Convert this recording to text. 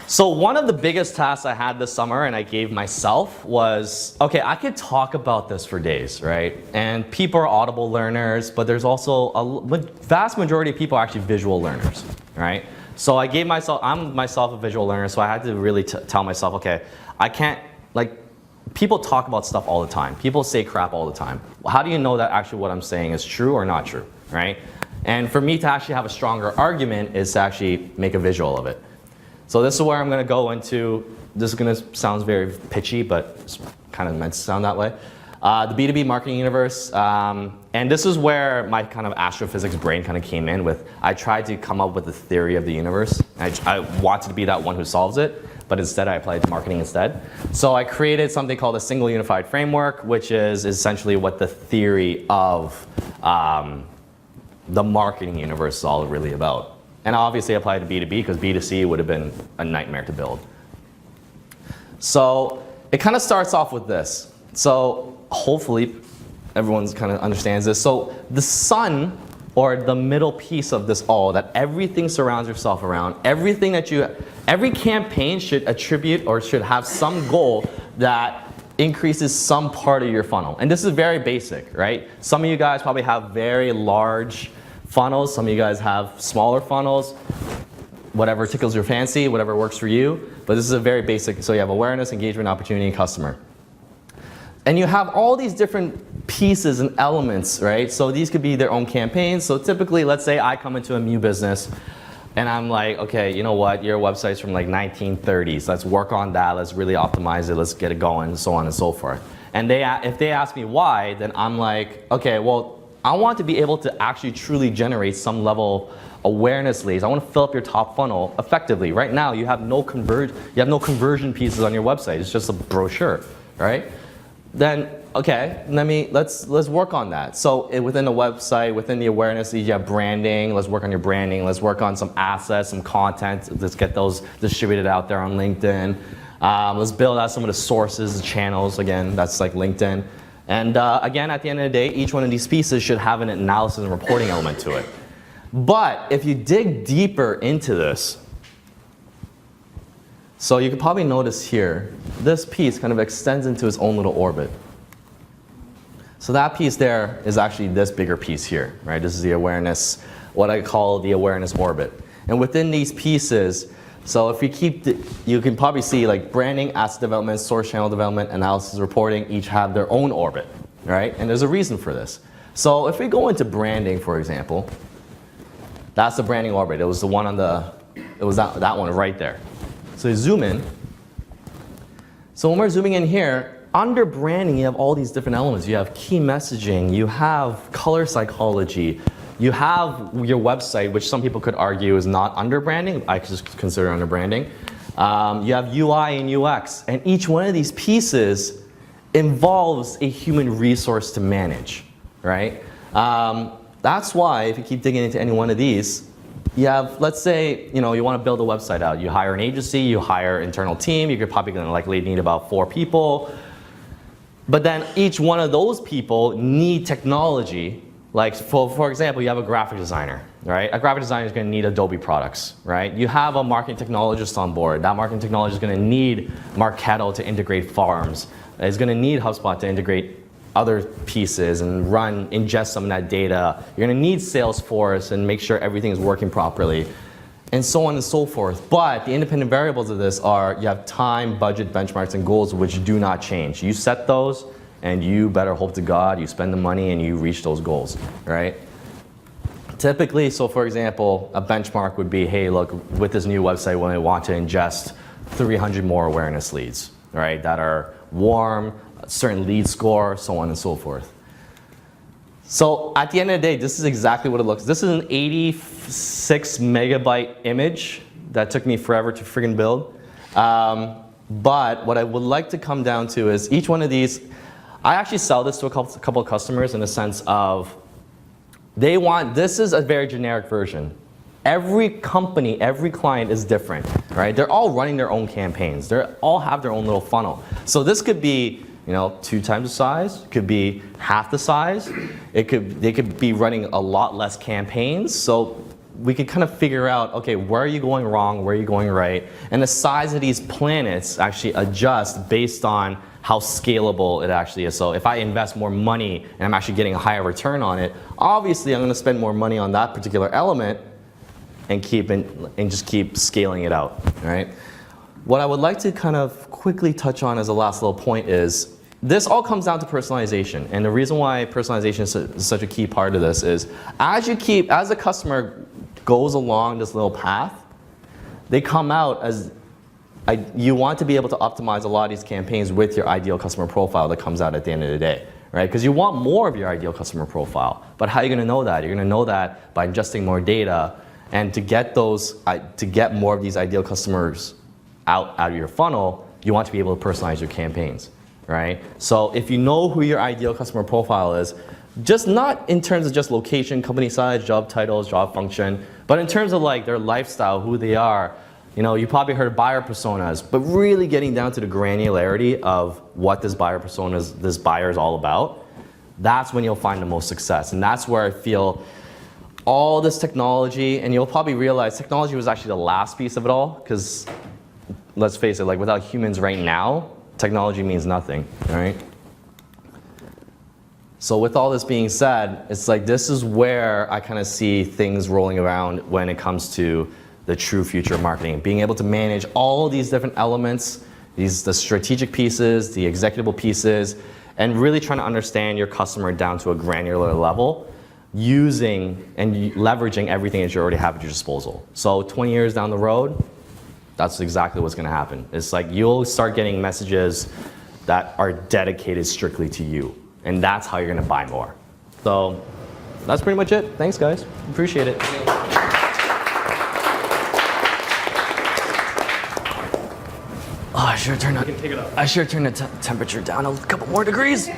So one of the biggest tasks I had this summer and I gave myself was, okay, I could talk about this for days, right? And people are audible learners, but there's also a vast majority of people are actually visual learners, right? So I gave myself, I'm myself a visual learner, so I had to really tell myself, okay, I can't, like, people talk about stuff all the time. People say crap all the time. How do you know that actually what I'm saying is true or not true, right? And for me to actually have a stronger argument is to actually make a visual of it. So this is where I'm going to go into, this is going to sound very pitchy, but it's kind of meant to sound that way. The B2B Marketing Universe, and this is where my kind of astrophysics brain kind of came in with, I tried to come up with a theory of the universe. I wanted to be that one who solves it, but instead I applied it to marketing instead. So I created something called a single unified framework, which is essentially what the theory of the marketing universe is all really about. And obviously I applied to B2B because B2C would have been a nightmare to build. So it kind of starts off with this. So hopefully everyone kind of understands this. So the sun, or the middle piece of this all, that everything surrounds yourself around, everything that every campaign should attribute or should have some goal that increases some part of your funnel. And this is very basic, right? Some of you guys probably have very large funnels, some of you guys have smaller funnels, whatever tickles your fancy, whatever works for you. But this is a very basic, so you have awareness, engagement, opportunity, and customer. And you have all these different pieces and elements, right? So these could be their own campaigns. So typically, let's say I come into a new business and I'm like, okay, you know what, your website's from like 1930s. Let's work on that, let's really optimize it, let's get it going, and so on and so forth. And if they ask me why, then I'm like, okay, well, I want to be able to actually truly generate some level of awareness leads. I want to fill up your top funnel effectively. Right now, you have no conversion pieces on your website. It's just a brochure, right? Then, okay, let's work on that. So within the website, within the awareness leads, you have branding. Let's work on your branding. Let's work on some assets, some content. Let's get those distributed out there on LinkedIn. Let's build out some of the sources, the channels. Again, that's like LinkedIn. And again, at the end of the day, each one of these pieces should have an analysis and reporting element to it. But if you dig deeper into this, so you can probably notice here, this piece kind of extends into its own little orbit. So that piece there is actually this bigger piece here, right? This is the awareness, what I call the awareness orbit. And within these pieces, so if we keep, you can probably see like branding, asset development, source channel development, analysis, reporting, each have their own orbit, right? And there's a reason for this. So if we go into branding, for example, that's the branding orbit. It was the one on the, it was that one right there. So you zoom in. So when we're zooming in here, under branding, you have all these different elements. You have key messaging, you have color psychology, you have your website, which some people could argue is not under branding. I could just consider under branding. You have UI and UX, and each one of these pieces involves a human resource to manage, right? That's why if you keep digging into any one of these, you have, let's say, you want to build a website out. You hire an agency, you hire an internal team. You're probably going to likely need about 4 people. But then each one of those people need technology. Like for example, you have a graphic designer, right? A graphic designer is going to need Adobe products, right? You have a marketing technologist on board. That marketing technologist is going to need Marketo to integrate farms. It's going to need HubSpot to integrate other pieces and ingest some of that data. You're going to need Salesforce and make sure everything is working properly, and so on and so forth. But the independent variables of this are, you have time, budget, benchmarks, and goals, which do not change. You set those, and you better hope to God you spend the money and you reach those goals, right? Typically, so for example, a benchmark would be, hey, look, with this new website, when I want to ingest 300 more awareness leads, right, that are warm, a certain lead score, so on and so forth. So at the end of the day, this is exactly what it looks. This is an 86 megabyte image that took me forever to friggin' build. But what I would like to come down to is each one of these, I actually sell this to a couple of customers in the sense of they want, this is a very generic version. Every company, every client is different, right? They're all running their own campaigns. They all have their own little funnel. So this could be, 2 times the size, it could be half the size. They could be running a lot less campaigns. So we could kind of figure out, okay, where are you going wrong, where are you going right, and the size of these planets actually adjust based on how scalable it actually is. So if I invest more money and I'm actually getting a higher return on it, obviously I'm going to spend more money on that particular element and just keep scaling it out, right? What I would like to kind of quickly touch on as a last little point is this all comes down to personalization. And the reason why personalization is such a key part of this is as the customer goes along this little path, they come out as you want to be able to optimize a lot of these campaigns with your ideal customer profile that comes out at the end of the day, right? Because you want more of your ideal customer profile. But how are you going to know that? You're going to know that by ingesting more data, and to get more of these ideal customers out of your funnel, you want to be able to personalize your campaigns, right? So if you know who your ideal customer profile is, just not in terms of just location, company size, job titles, job function, but in terms of like their lifestyle, who they are. You know, you probably heard of buyer personas, but really getting down to the granularity of what this buyer is all about, that's when you'll find the most success. And that's where I feel all this technology, and you'll probably realize technology was actually the last piece of it all, because let's face it, like without humans right now, technology means nothing, right? So with all this being said, it's like this is where I kind of see things rolling around when it comes to the true future of marketing. Being able to manage all these different elements, the strategic pieces, the executable pieces, and really trying to understand your customer down to a granular level, using and leveraging everything that you already have at your disposal. So 20 years down the road, that's exactly what's going to happen. It's like you'll start getting messages that are dedicated strictly to you, and that's how you're going to buy more. So that's pretty much it. Thanks, guys. Appreciate it. Oh, I should have turned the temperature down a couple more degrees.